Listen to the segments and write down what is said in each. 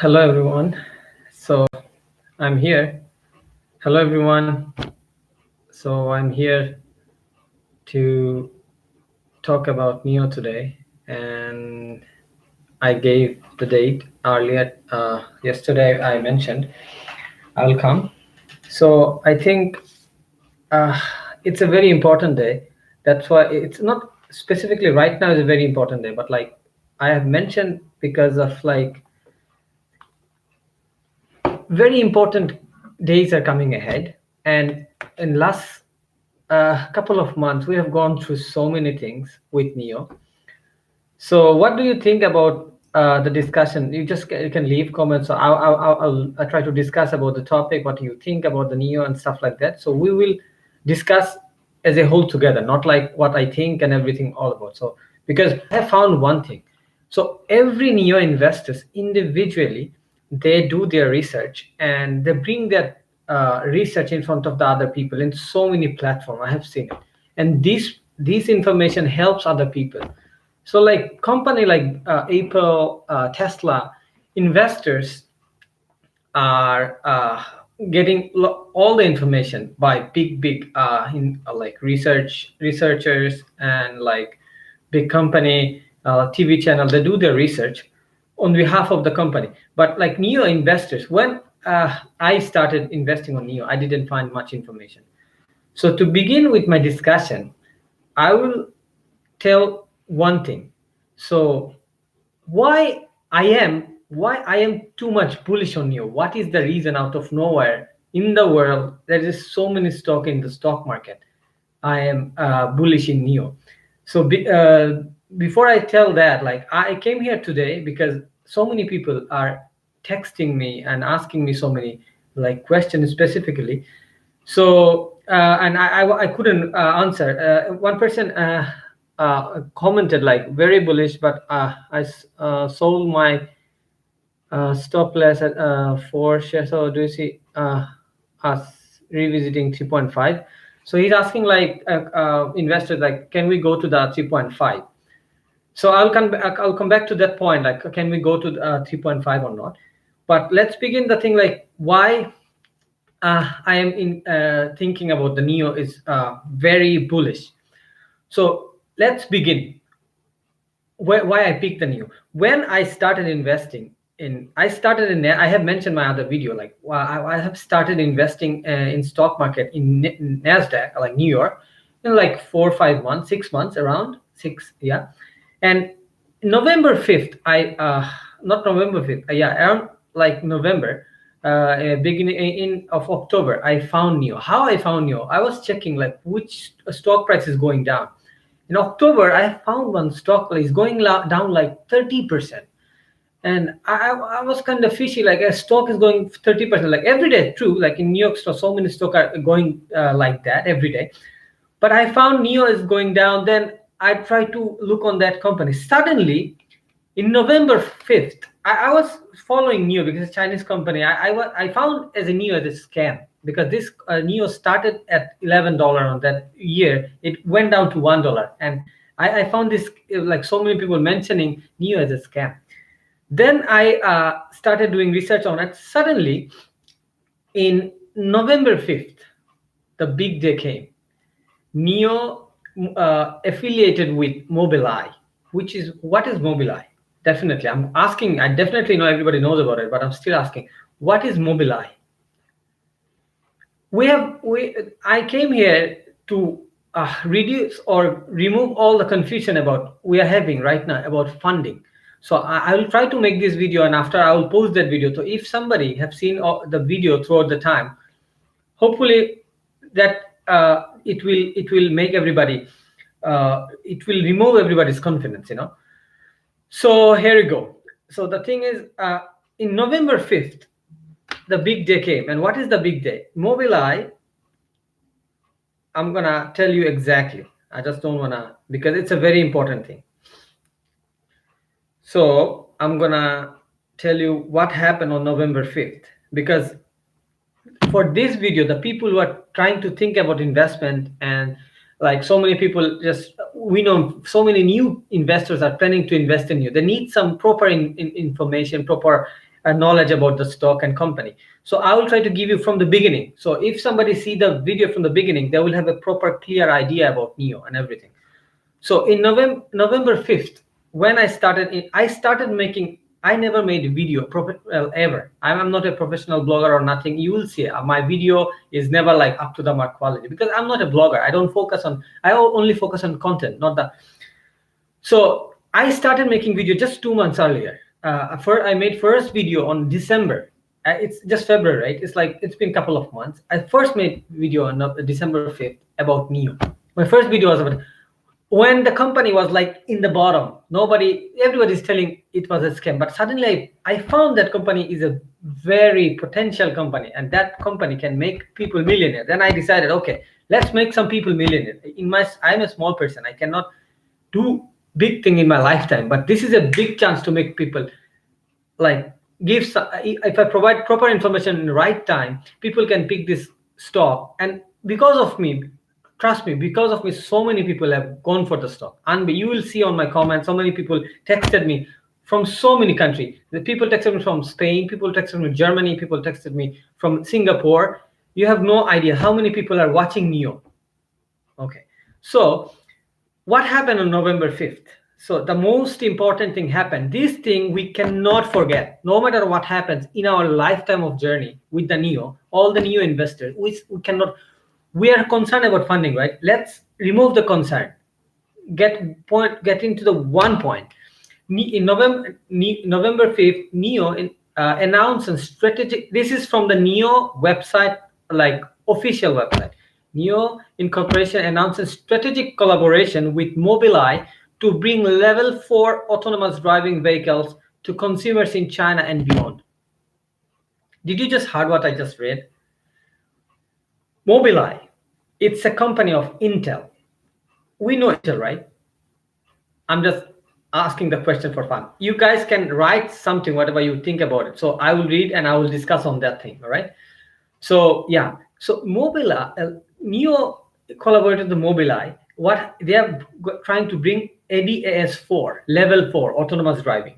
Hello everyone. So I'm here. Hello everyone. So I'm here to talk about Neo today, and I gave the date earlier. Yesterday I mentioned I will come. So I think uh, it's a very important day. That's why it's not specifically right now is a very important day, but like I have mentioned because of like very important days are coming ahead, and in last couple of months we have gone through so many things with Neo. So what do you think about the discussion? You can leave comments, so I'll try to discuss about the topic, what you think about the Neo and stuff like that. So we will discuss as a whole together, not like what I think and everything all about. So because I have found one thing, so every Neo investors individually, they do their research and they bring their research in front of the other people in so many platforms. I have seen it, and this information helps other people. So like company like Apple, Tesla, investors are getting all the information by big like researchers and like big company TV channel. They do their research on behalf of the company. But like Neo investors, when I started investing on Neo, I didn't find much information. So to begin with my discussion, I will tell one thing. So why why I am too much bullish on Neo? What is the reason out of nowhere in the world there is so many stock in the stock market? I am bullish in Neo. So before I tell that, like I came here today because so many people are texting me and asking me so many like questions specifically. So and I couldn't answer. One person commented like very bullish, but I sold my stop loss at 4 shares. So do you see us revisiting 3.5? So he's asking like investors like, can we go to the 3.5? So I'll come back to that point. Like, can we go to 3.5 or not? But let's begin the thing like why I am in thinking about the Neo is very bullish. So let's begin. Why I picked the Neo. When I started investing I have mentioned my other video like I have started investing in stock market in Nasdaq like New York in like 4 or 5 months, 6 months, around six, yeah. And November 5th, I not November 5th, yeah, around like November, beginning in of October, I found Neo. How I found Neo? I was checking like which stock price is going down. In October, I found one stock that is going down like 30%. And I was kind of fishy, like a stock is going 30%, like every day, true, like in New York stock, so many stock are going like that every day. But I found Neo is going down. Then I tried to look on that company. Suddenly, in November 5th, I was following Neo because it's a Chinese company. I found as a Neo as a scam because this Neo started at $11 on that year. It went down to $1. And I found this like so many people mentioning Neo as a scam. Then I started doing research on it. Suddenly, in November 5th, the big day came. Neo affiliated with Mobileye, which is what is Mobileye? Definitely, I'm asking. I definitely know everybody knows about it, but I'm still asking, what is Mobileye? I came here to reduce or remove all the confusion about we are having right now about funding. So I will try to make this video, and after I will post that video. So if somebody have seen the video throughout the time, hopefully that it will make everybody it will remove everybody's confidence, you know. So here we go. So the thing is, in November 5th, the big day came. And what is the big day? Mobileye, I'm gonna tell you exactly. I just don't wanna, because it's a very important thing. So I'm gonna tell you what happened on November 5th, because for this video, the people who are trying to think about investment, and like so many people, just we know so many new investors are planning to invest in you. They need some proper information, proper knowledge about the stock and company. So I will try to give you from the beginning. So if somebody see the video from the beginning, they will have a proper clear idea about NIO and everything. So in November 5th, when I started making. I never made a video ever. I'm not a professional blogger or nothing. You will see my video is never like up to the mark quality because I'm not a blogger. I don't focus on. I only focus on content, not the. So I started making video just 2 months earlier. I made first video on December. It's just February, right? It's like it's been a couple of months. I first made video on December 5th about NIO. My first video was about when the company was like in the bottom. Everybody's telling it was a scam, but suddenly I found that company is a very potential company, and that company can make people millionaire. Then I decided, okay, let's make some people millionaire. I'm a small person. I cannot do big thing in my lifetime, but this is a big chance to make people like if I provide proper information in the right time, people can pick this stock. And because of me, trust me, because of me, so many people have gone for the stock. And you will see on my comments, so many people texted me from so many countries. The people texted me from Spain, people texted me from Germany, people texted me from Singapore. You have no idea how many people are watching NIO. Okay, so what happened on November 5th? So the most important thing happened. This thing we cannot forget. No matter what happens in our lifetime of journey with the NIO, all the NIO investors, we cannot. We are concerned about funding, right? Let's remove the concern. Get into the one point. In November 5th, NIO announced a strategic. This is from the NIO website, like official website. NIO Incorporation announced a strategic collaboration with Mobileye to bring level 4 autonomous driving vehicles to consumers in China and beyond. Did you just heard what I just read? Mobileye, it's a company of Intel. We know Intel, right? I'm just asking the question for fun. You guys can write something, whatever you think about it. So I will read and I will discuss on that thing. All right. So yeah. So Mobileye, NIO collaborated with Mobileye. What they are trying to bring ADAS4, level 4 autonomous driving.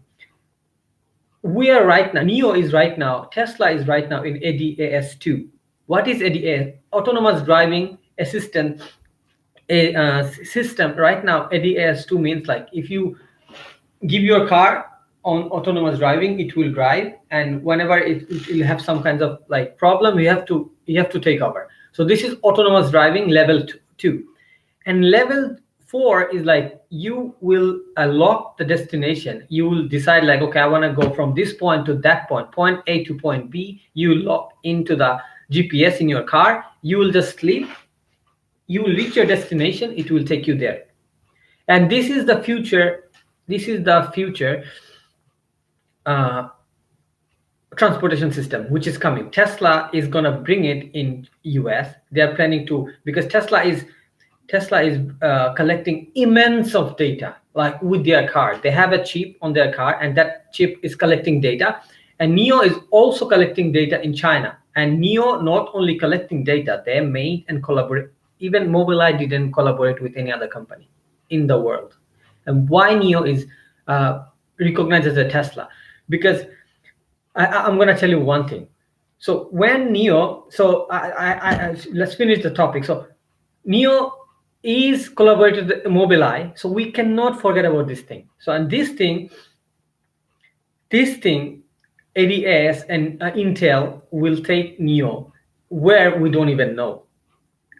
We are right now. NIO is right now. Tesla is right now in ADAS2. What is ADAS? Autonomous driving assistant system. Right now, ADAS2 means like if you give your car on autonomous driving, it will drive, and whenever it will have some kinds of like problem, you have to take over. So this is autonomous driving level 2, and level 4 is like you will lock the destination. You will decide like, okay, I want to go from this point to that point A to point B. You lock into the GPS in your car. You will just sleep. You will reach your destination. It will take you there, and this is the future. This is the future transportation system which is coming. Tesla is gonna bring it in US. They are planning to, because Tesla is collecting immense of data like with their car. They have a chip on their car, and that chip is collecting data. And NIO is also collecting data in China. And NIO not only collecting data, they made and collaborate. Even Mobileye didn't collaborate with any other company in the world. And why NIO is recognized as a Tesla? Because I'm going to tell you one thing. So when NIO, so let's finish the topic. So NIO is collaborated with Mobileye, so we cannot forget about this thing. So and this thing, ADAS and Intel will take NIO where we don't even know.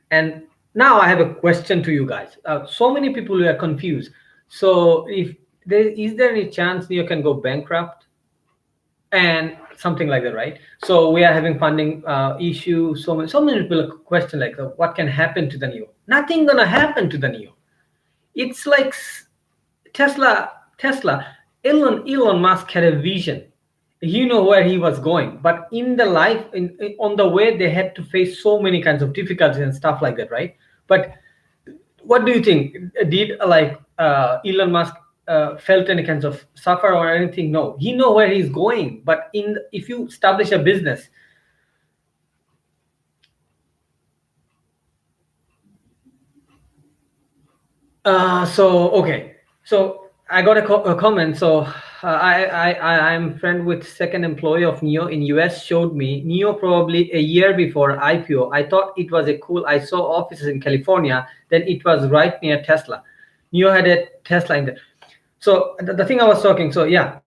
And now I have a question to you guys. So many people who are confused. So is there any chance NIO can go bankrupt? And something like that, right? So we are having funding issue. So many people question like, what can happen to the NIO? Nothing gonna happen to the NIO. It's like Tesla. Elon Musk had a vision. He knew where he was going, but in the life, on the way, they had to face so many kinds of difficulties and stuff like that, right? But what do you think? Did Elon Musk felt any kinds of suffer or anything? No, he know where he's going. But if you establish a business, so I got a comment. So I'm friend with second employee of Neo in US showed me Neo probably a year before IPO. I thought it was a cool. I saw offices in California. Then it was right near Tesla. Neo had a Tesla in there. So the thing I was talking. So yeah.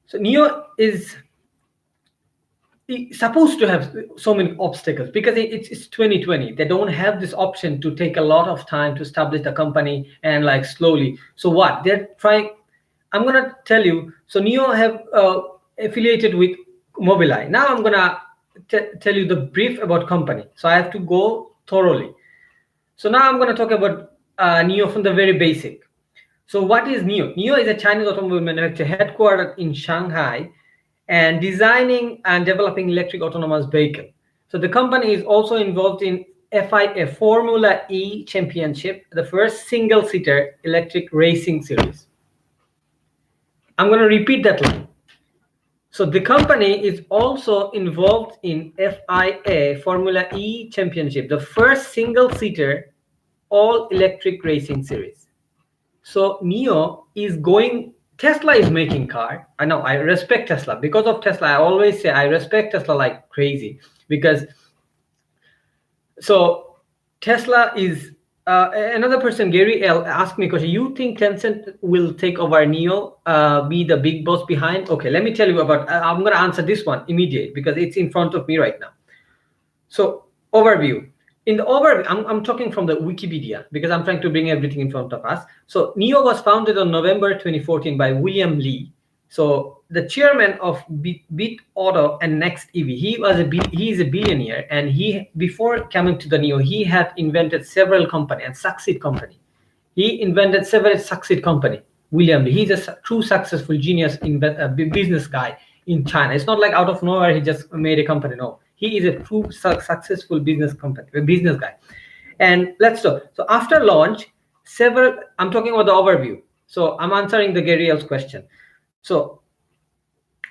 So Neo is supposed to have so many obstacles because it's 2020. They don't have this option to take a lot of time to establish the company and like slowly. So what they're trying, I'm gonna tell you. So Neo have affiliated with Mobileye. Now I'm gonna tell you the brief about company. So I have to go thoroughly. So now I'm gonna talk about Neo from the very basic. So what is Neo? Neo is a Chinese automobile manufacturer headquartered in Shanghai and designing and developing electric autonomous vehicle. So the company is also involved in FIA Formula E Championship, the first single-seater electric racing series. I'm going to repeat that line. So the company is also involved in FIA Formula E Championship, the first single-seater all-electric racing series. So Neo is going. Tesla is making car. I know I respect Tesla because of Tesla. I always say I respect Tesla like crazy because so Tesla is another person. Gary L asked me a question. You think Tencent will take over Neo, be the big boss behind? Okay, let me tell you about. I'm going to answer this one immediately because it's in front of me right now. So overview. In the overview, I'm talking from the Wikipedia because I'm trying to bring everything in front of us. So Neo was founded on November 2014 by William Lee. So the chairman of Bit Auto and Next EV. He is a billionaire, and he before coming to the Neo, he had invented several company and succeed company. He invented several succeed company. William Lee. He's a true successful genius business guy in China. It's not like out of nowhere he just made a company. No, he is a true successful business guy. And let's talk. So after launch, I'm talking about the overview. So I'm answering the Gary L's question. So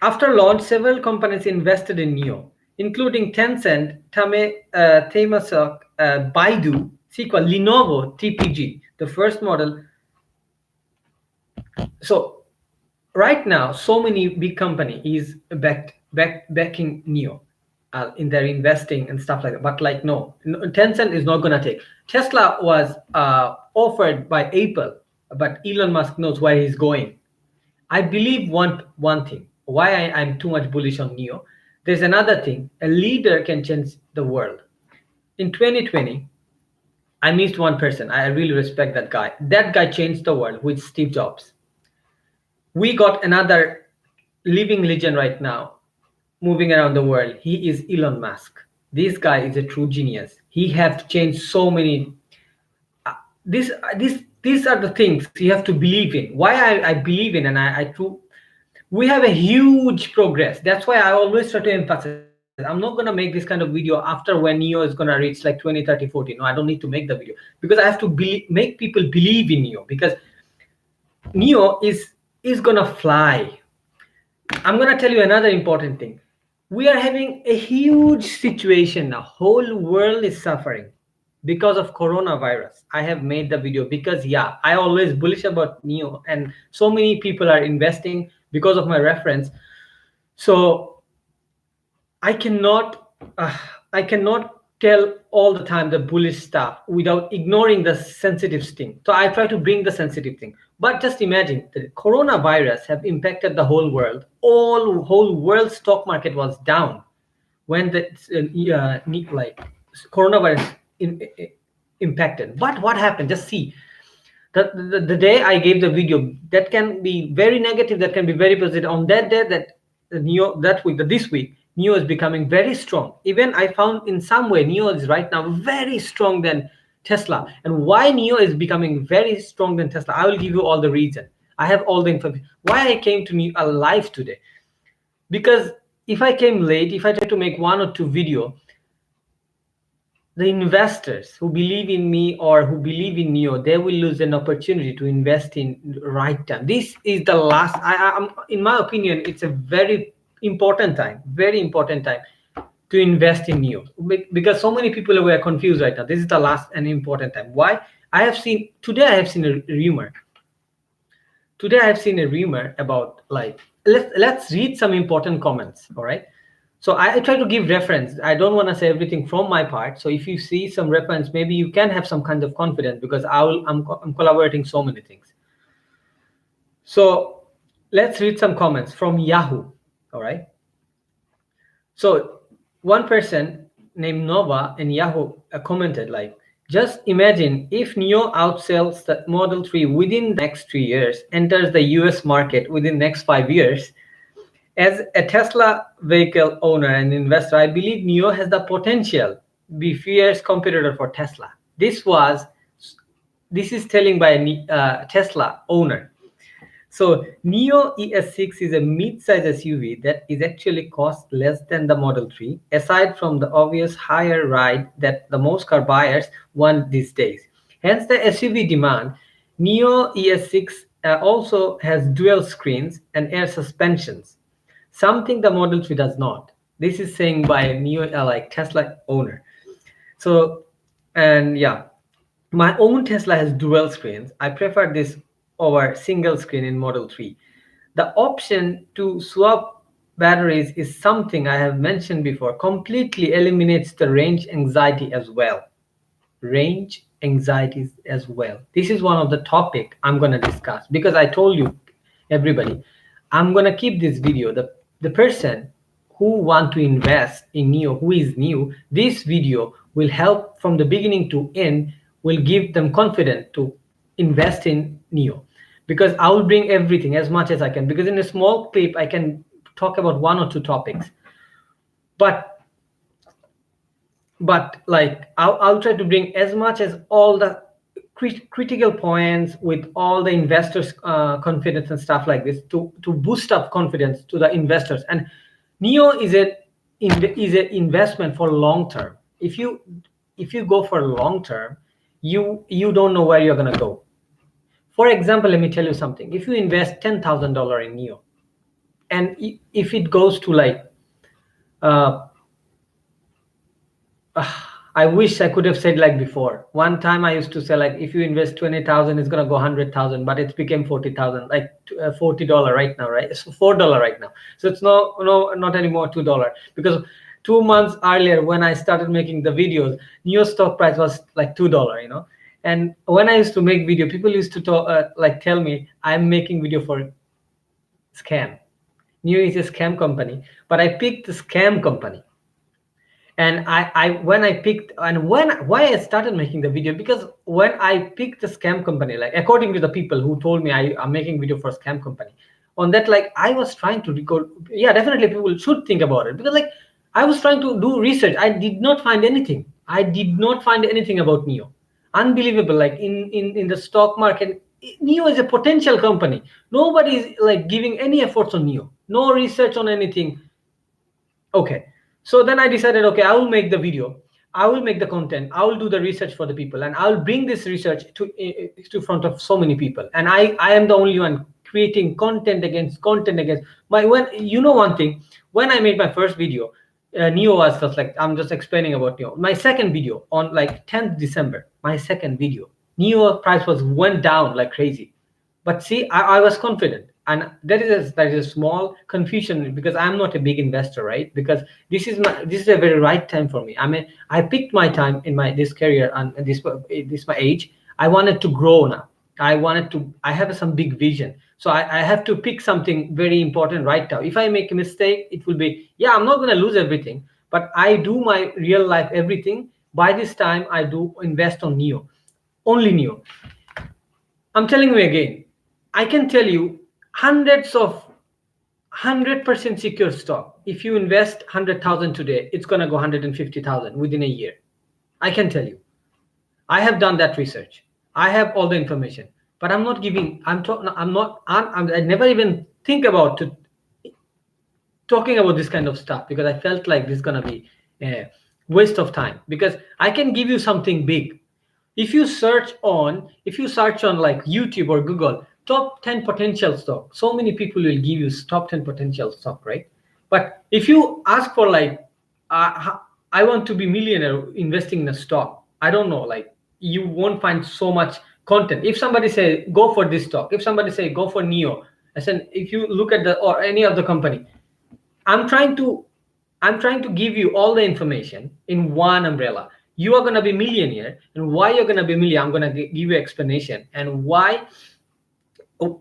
after launch, several companies invested in Neo, including Tencent, Temasek, Baidu, Sequel, Lenovo, TPG, the first model. So right now, so many big company is backing Neo. In their investing and stuff like that, but like no, Tencent is not gonna take. Tesla was offered by Apple, but Elon Musk knows where he's going. I believe one thing. Why I'm too much bullish on Neo. There's another thing. A leader can change the world. In 2020, I missed one person. I really respect that guy. That guy changed the world with Steve Jobs. We got another living legend right now moving around the world. He is Elon Musk. This guy is a true genius. He have changed so many. These are the things you have to believe in. Why I believe in, and I true. We have a huge progress. That's why I always try to emphasize. I'm not gonna make this kind of video after when Neo is gonna reach like 20, 30, 40. No, I don't need to make the video because I have to make people believe in Neo because Neo is gonna fly. I'm gonna tell you another important thing. We are having a huge situation now. Whole world is suffering because of coronavirus. I have made the video because yeah, I always bullish about Neo, and so many people are investing because of my reference. So I cannot tell all the time the bullish stuff without ignoring the sensitive thing. So I try to bring the sensitive thing. But just imagine the coronavirus have impacted the whole world. Whole world stock market was down when the like coronavirus impacted. But what happened? Just see. The day I gave the video, that can be very negative, that can be very positive. On that day, this week, Neo is becoming very strong. Even I found in some way Neo is right now very strong than Tesla. And why Neo is becoming very strong than Tesla, I will give you all the reason. I have all the information. Why I came to Neo alive today? Because if I came late, if I try to make one or two video, the investors who believe in me or who believe in Neo, they will lose an opportunity to invest in right time. This is the last. In my opinion, it's a very important time to invest in Neo because so many people were confused right now. This is the last and important time. Why? I have seen a rumor. today I have seen a rumor about, like, let's read some important comments. All right. So I try to give reference. I don't want to say everything from my part. So if you see some reference, maybe you can have some kind of confidence, because I'm collaborating so many things. So let's read some comments from Yahoo. All right. So one person named Nova in Yahoo commented, like, just imagine if Neo outsells the Model 3 within the next 3 years, enters the US market within the next 5 years. As a Tesla vehicle owner and investor, I believe Neo has the potential to be fierce competitor for Tesla. This is telling by a Tesla owner. So Neo ES6 is a mid-size SUV that is actually cost less than the Model 3, aside from the obvious higher ride that the most car buyers want these days. Hence the SUV demand. Neo ES6 also has dual screens and air suspensions, something the Model 3 does not. This is saying by a Neo like Tesla owner. So, and yeah, my own Tesla has dual screens. I prefer this over single screen in Model 3. The option to swap batteries is something I have mentioned before, completely eliminates the range anxiety as well. Range anxieties as well. This is one of the topic I'm going to discuss, because I told you, everybody, I'm going to keep this video. The person who want to invest in Neo, who is new, this video will help from the beginning to end, will give them confidence to invest in Neo, because I will bring everything as much as I can, because in a small clip I can talk about one or two topics. But like I'll try to bring as much as all the critical points with all the investors confidence and stuff like this, to boost up confidence to the investors. And Neo is an investment for long term. If you go for long term, you don't know where you're going to go. For example, let me tell you something. If you invest $10,000 in Neo, and if it goes to like uh, I wish I could have said like before. One time I used to say, like, if you invest 20,000, it's gonna go 100,000, but it's became 40,000, like $40 right now, right? It's $4 right now. So it's no, not anymore $2, because 2 months earlier when I started making the videos, Neo stock price was like $2. And when I used to make video, people used to talk, like tell me I'm making video for scam. Neo is a scam company, but I picked the scam company. And I when I picked, and why I started making the video, because when I picked the scam company, like according to the people who told me I'm making video for scam company, on that, like, I was trying to record. Yeah, definitely people should think about it, because like I was trying to do research. I did not find anything about Neo. Unbelievable. Like in the stock market, Neo is a potential company. Nobody is like giving any efforts on Neo, no research on anything. Okay. So then I decided, okay, I will make the video, I will make the content, I will do the research for the people, and I'll bring this research to front of so many people. And I am the only one creating content against my, when one thing, when I made my first video, Neo was just like, I'm just explaining about Neo. My second video on like 10th December, my second video, Neo price was went down like crazy. But see, I was confident. And that is a small confusion, because I'm not a big investor, right? Because this is a very right time for me. I mean, I picked my time in my this career, and this my age. I wanted to grow now. I have some big vision. So I have to pick something very important right now. If I make a mistake, it will be, yeah, I'm not going to lose everything, but I do my real life everything. By this time, I do invest on Neo, only Neo. I'm telling you again, I can tell you hundreds of 100% secure stock. If you invest 100,000 today, it's going to go 150,000 within a year. I can tell you. I have done that research. I have all the information, but I'm not giving. I never even think about talking about this kind of stuff, because I felt like this is gonna be a waste of time, because I can give you something big. If you search on like YouTube or Google, top 10 potential stock, so many people will give you top 10 potential stock, right? But if you ask for like, I want to be millionaire investing in a stock, I don't know, like, you won't find so much content. If somebody say go for this stock, if somebody say go for Neo, I said if you look at the or any other company, I'm trying to give you all the information in one umbrella. You are going to be millionaire, and why you're going to be millionaire, I'm going to give you explanation, and why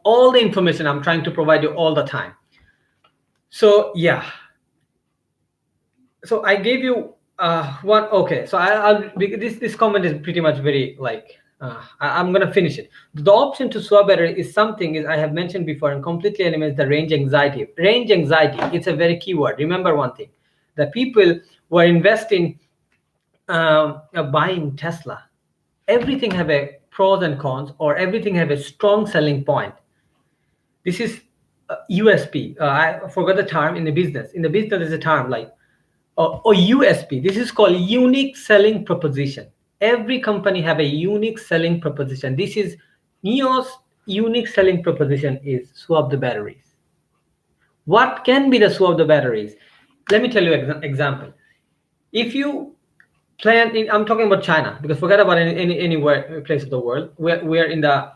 all the information I'm trying to provide you all the time. So yeah, so I gave you one. Okay, so I'll this comment is pretty much very like I'm gonna finish it. The option to swap battery is something is I have mentioned before and completely eliminates the range anxiety. Range anxiety, it's a very key word. Remember one thing: the people who are investing, buying Tesla, everything have a pros and cons, or everything have a strong selling point. This is USP. I forgot the term in the business. In the business, there's a term like or USP. This is called unique selling proposition. Every company have a unique selling proposition. This is NEO's unique selling proposition is swap the batteries. What can be the swap the batteries? Let me tell you an example. If you plan, I'm talking about China because forget about anywhere place of the world. We're in the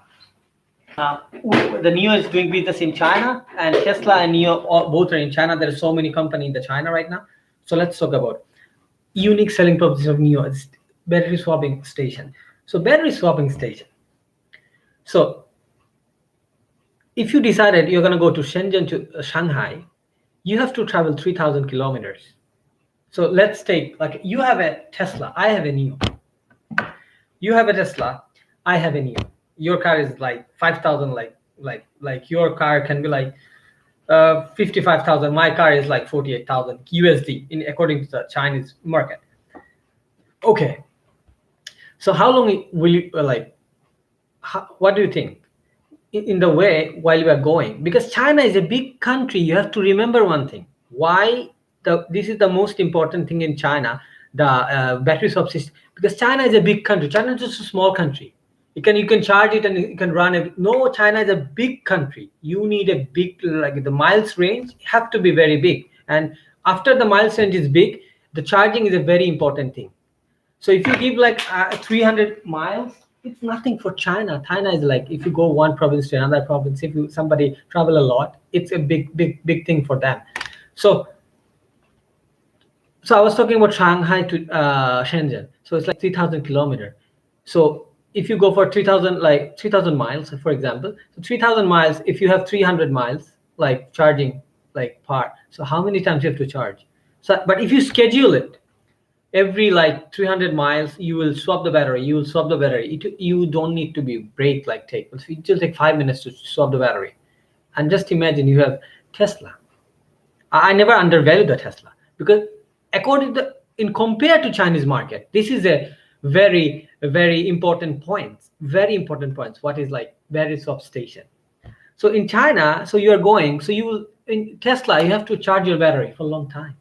NEO is doing business in China, and Tesla and NEO both are in China. There are so many companies in the China right now. So let's talk about unique selling proposition of NEO is battery swapping station. So battery swapping station. So if you decided you're going to go to Shenzhen to Shanghai, you have to travel 3,000 kilometers. So let's take like you have a Tesla, I have a NEO. You have a Tesla, I have a NEO. Your car is like 5,000, like your car can be like 55,000. My car is like 48,000 USD in according to the Chinese market. Okay, so how long will you what do you think in the way while you are going? Because China is a big country, you have to remember one thing. Why this is the most important thing in China, the battery swap system, because China is a big country. China is just a small country. You can charge it and you can run it. No, China is a big country. You need a big, like the miles range have to be very big, and after the miles range is big, the charging is a very important thing. So if you give like 300 miles, it's nothing for China. China is like if you go one province to another province, if you somebody travel a lot, it's a big thing for them. So I was talking about Shanghai to Shenzhen. So it's like 3,000 kilometers. So if you go for 3,000 miles, for example, so 3,000 miles, if you have 300 miles, like charging like part, so how many times you have to charge? So, but if you schedule it, every like 300 miles, you will swap the battery. You don't need to be break like take. It will take 5 minutes to swap the battery. And just imagine you have Tesla. I never undervalue the Tesla because according to in compared to Chinese market, this is a very important point. Very important points. What is like battery swap station? So in China, so you are going. So you will in Tesla, you have to charge your battery for a long time.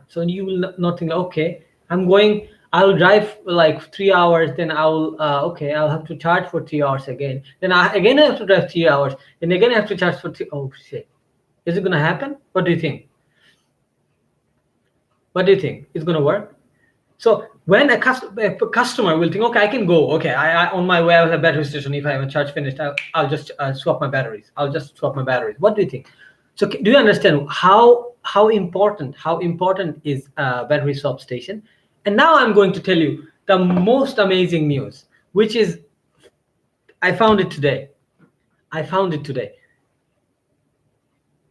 So you will not think, okay, I'm going. I'll drive like 3 hours. Then I'll I'll have to charge for 3 hours again. Then I have to drive 3 hours. Then again I have to charge for 3. Oh shit! Is it gonna happen? What do you think? What do you think? It's gonna work? So when a customer will think, okay, I can go. Okay, I on my way I will have battery station. If I have a charge finished, I'll just swap my batteries. What do you think? So do you understand how important is battery swap station? And now I'm going to tell you the most amazing news, which is I found it today.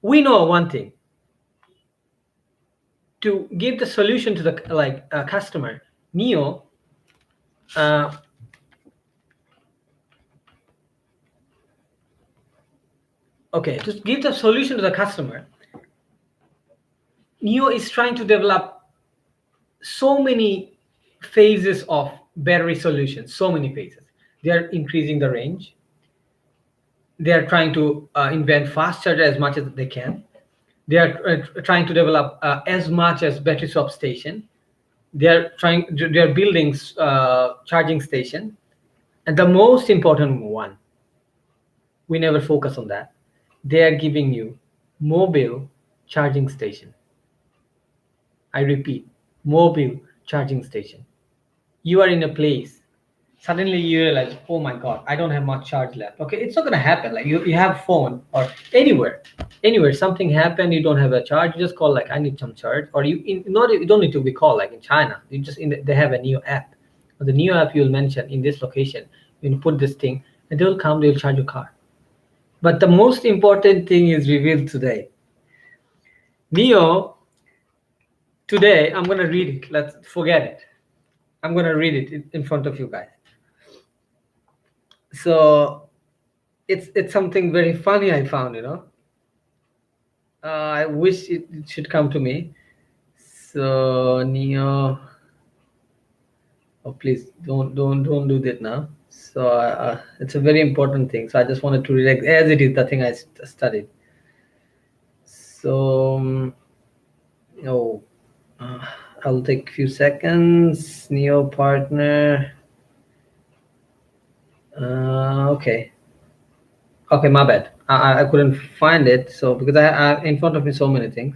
We know one thing. To give the solution to the customer, NEO to give the solution to the customer, NEO is trying to develop so many phases of battery solutions. So many phases. They are increasing the range. They are trying to invent fast charger as much as they can. They are trying to develop as much as battery swap station. They are building charging station, and the most important one, we never focus on that. They are giving you mobile charging station. I repeat, mobile charging station. You are in a place, suddenly you realize, oh my god, I don't have much charge left. Okay, it's not gonna happen. Like you have phone or anywhere something happened, you don't have a charge, you just call like I need some charge, or not, you don't need to be called like in China. You just they have a Neo app. The Neo app you'll mention in this location. You put this thing, and they'll come. They'll charge your car. But the most important thing is revealed today. Neo today. I'm gonna read it. Let's forget it. I'm gonna read it in front of you guys. So it's something very funny I found. I wish it should come to me. So Neo, oh please don't do that now. So it's a very important thing. So I just wanted to read as it is the thing I studied. So oh, uh, I'll take a few seconds. Neo partner. Okay. Okay, my bad. I couldn't find it. So because I in front of me so many things.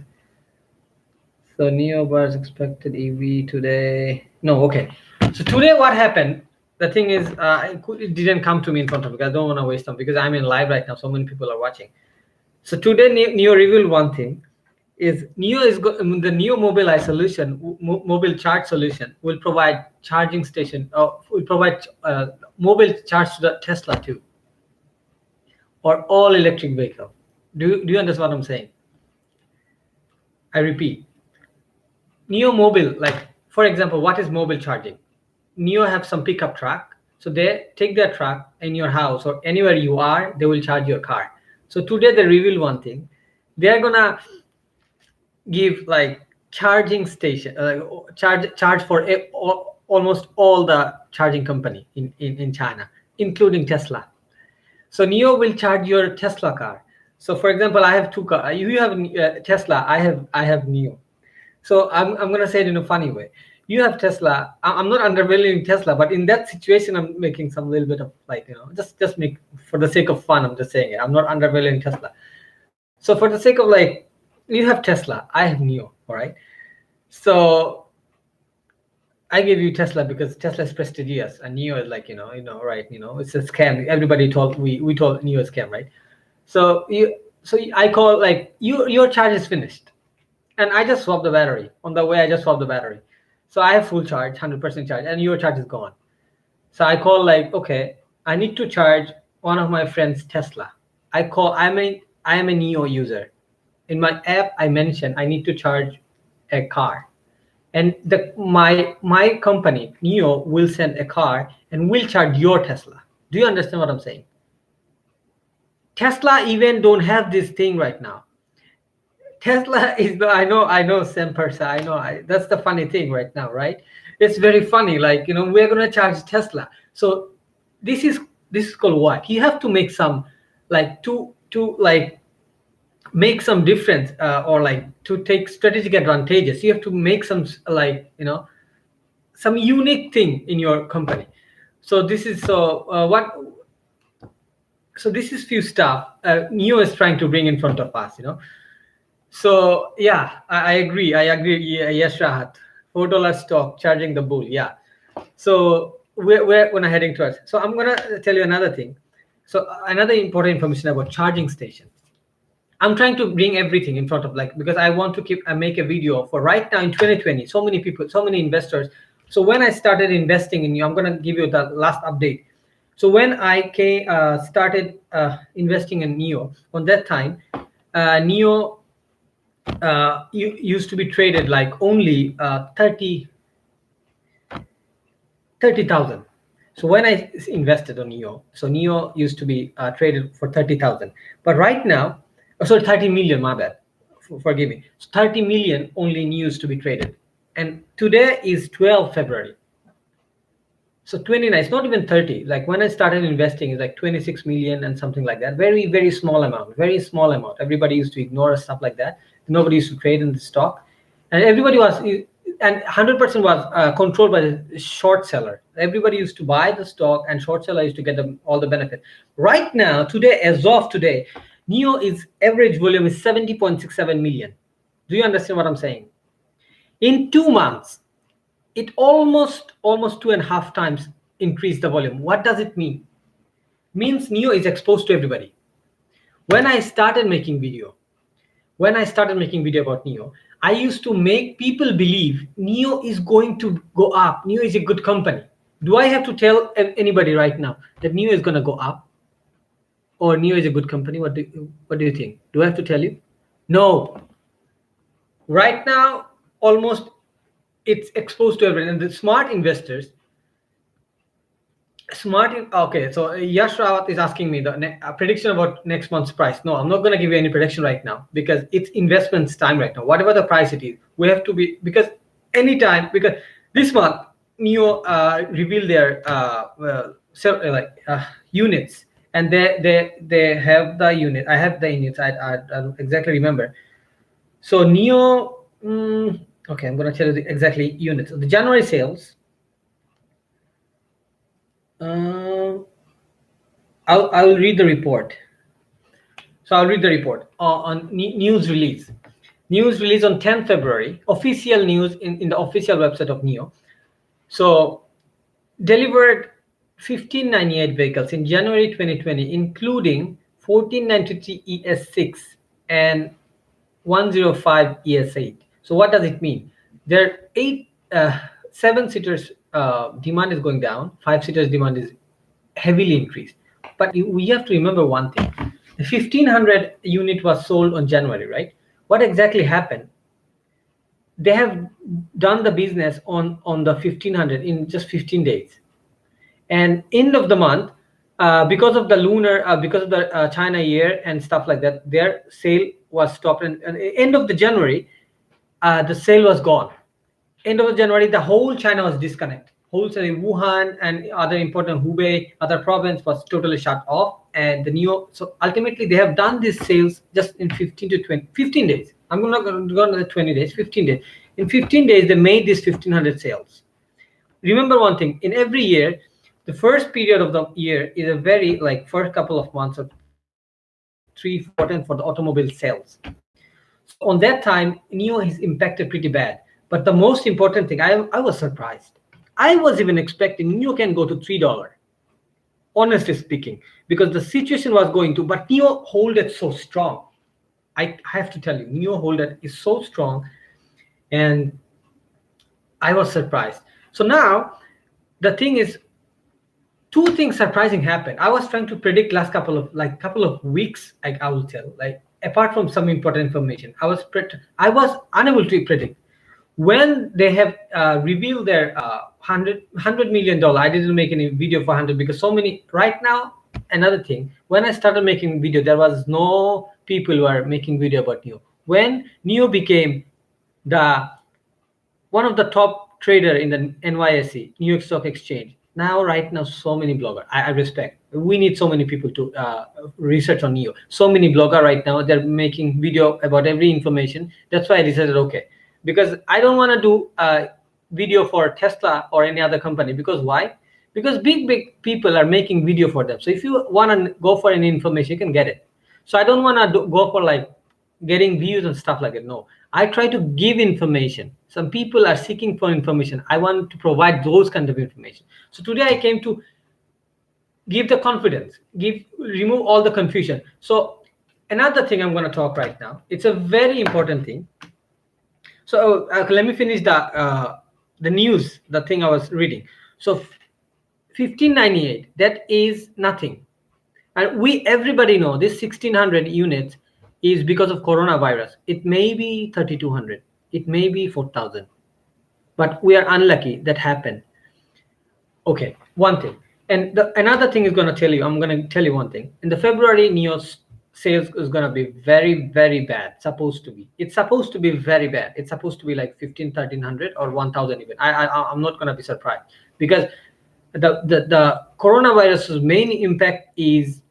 So Neo bars expected EV today. No, okay. So today what happened? The thing is, it didn't come to me in front of me. I don't want to waste time because I'm in live right now. So many people are watching. So today Neo revealed one thing: is the Neo Mobile solution, mobile charge solution, will provide charging station. Will provide mobile charge to the Tesla too, or all electric vehicle. Do you understand what I'm saying? I repeat, Neo Mobile, like for example, what is mobile charging? Neo have some pickup truck, so they take their truck in your house or anywhere you are, they will charge your car. So today they reveal one thing: they are gonna give like charging station, charge for almost all the charging company in China, including Tesla. So Neo will charge your Tesla car. So for example, I have two car. You have Tesla. I have Neo. So I'm gonna say it in a funny way. You have Tesla. I'm not undervaluing Tesla, but in that situation, I'm making some little bit of like just make for the sake of fun. I'm just saying it. I'm not undervaluing Tesla. So for the sake of like, you have Tesla. I have Neo. All right. So I give you Tesla because Tesla is prestigious, and Neo is like right. It's a scam. Everybody told we told Neo is scam, right? I call like your charge is finished, and I just swap the battery. On the way, I just swap the battery. So I have full charge, 100% charge, and your charge is gone. So I call like, okay, I need to charge one of my friends' Tesla. I am a Neo user. In my app, I mentioned I need to charge a car, and my company Neo will send a car and will charge your Tesla. Do you understand what I'm saying? Tesla even don't have this thing right now. Tesla is I know same person. That's the funny thing right now, right? It's very funny. Like we're gonna charge Tesla. So this is called what? You have to make some like to like make some difference or like to take strategic advantages. You have to make some like some unique thing in your company. So this is what. So this is few stuff Neo is trying to bring in front of us. So yeah, I agree. Yeah, yes, Rahat. $4 stock charging the bull. Yeah. So we're gonna heading towards. So I'm gonna tell you another thing. So another important information about charging station. I'm trying to bring everything in front of like because I want to make a video for right now in 2020. So many people, so many investors. So when I started investing in you, I'm gonna give you the last update. So when I started investing in Neo, on that time, Neo used to be traded like only 30,000. So when I invested on Neo, so Neo used to be traded for 30,000, but right now, sorry, 30 million. My bad, forgive me. So 30 million only Neos to be traded, and today is 12 February. So 29, it's not even 30. Like when I started investing, it's like 26 million and something like that. Very, very small amount, very small amount. Everybody used to ignore stuff like that. Nobody used to trade in the stock. And everybody was, and 100% was controlled by the short seller. Everybody used to buy the stock and short seller used to get all the benefit. Right now, today, as of today, Neo is average volume is 70.67 million. Do you understand what I'm saying? In 2 months, it almost 2.5 times increase the volume. What does it mean? Means Neo is exposed to everybody. When I started making video, about Neo, I used to make people believe Neo is going to go up. Neo is a good company. Do I have to tell anybody right now that Neo is going to go up, or Neo is a good company? What do you think? Do I have to tell you? No. Right now, almost it's exposed to everyone. And the smart investors, okay, so Yash Rawat is asking me the prediction about next month's price. No, I'm not going to give you any prediction right now, because it's investment's time right now. Whatever the price it is, we have to be, because anytime, because this month Neo revealed their units, and they have the unit. I have the units. I don't exactly remember. So Neo, okay, I'm going to tell you the exactly units. The January sales. I'll read the report. So I'll read the report on news release. News release on 10th February. Official news in the official website of Neo. So delivered 1598 vehicles in January 2020, including 1493 ES6 and 105 ES8. So what does it mean? There are 7-seaters demand is going down. 5-seaters demand is heavily increased. But we have to remember one thing. The 1500 unit was sold on January, right? What exactly happened? They have done the business on the 1500 in just 15 days. And end of the month, because of the because of the China year and stuff like that, their sale was stopped. And end of the January, the sale was gone. End of January, the whole China was disconnected. Wholesale in Wuhan and other important Hubei, other province was totally shut off. And the Neo, so ultimately they have done these sales just in 15 to 15 days. I'm not going to go another 20 days, 15 days. In 15 days, they made these 1500 sales. Remember one thing, in every year, the first period of the year is a very, like, first couple of months or 3-4 important for the automobile sales. So on that time, Neo is impacted pretty bad. But the most important thing, I was surprised. I was even expecting Neo can go to $3, honestly speaking, because the situation was going to, but Neo hold it so strong. I have to tell you, Neo hold it is so strong, and I was surprised. So now the thing is, two things surprising happened. I was trying to predict last couple of weeks. I will tell, like, apart from some important information, I was unable to predict when they have revealed their $100 million. I didn't make any video for 100 because so many right now. Another thing, when I started making video, there was no people who are making video about Neo. When Neo became the one of the top trader in the NYSE, New York Stock Exchange, now right now so many bloggers. I respect. We need so many people to research on Neo. So many bloggers right now, they're making video about every information. That's why I decided, okay, because I don't want to do a video for Tesla or any other company. Because why? Because big people are making video for them. So if you want to go for any information, you can get it. So I don't want to go for like getting views and stuff like that. No, I try to give information. Some people are seeking for information. I want to provide those kind of information. So today I came to give the confidence, remove all the confusion. So another thing I'm going to talk right now, it's a very important thing. So let me finish the news, the thing I was reading. So 1598, that is nothing. And everybody know this 1600 units is because of coronavirus. It may be 3200, it may be 4000, but we are unlucky that happened. Okay, one thing. And another thing is going to tell you, I'm going to tell you one thing. In the February, Neo's sales is going to be very, very bad. It's supposed to be very bad. It's supposed to be like 1300 or 1000 even. I'm not going to be surprised, because the coronavirus's main impact is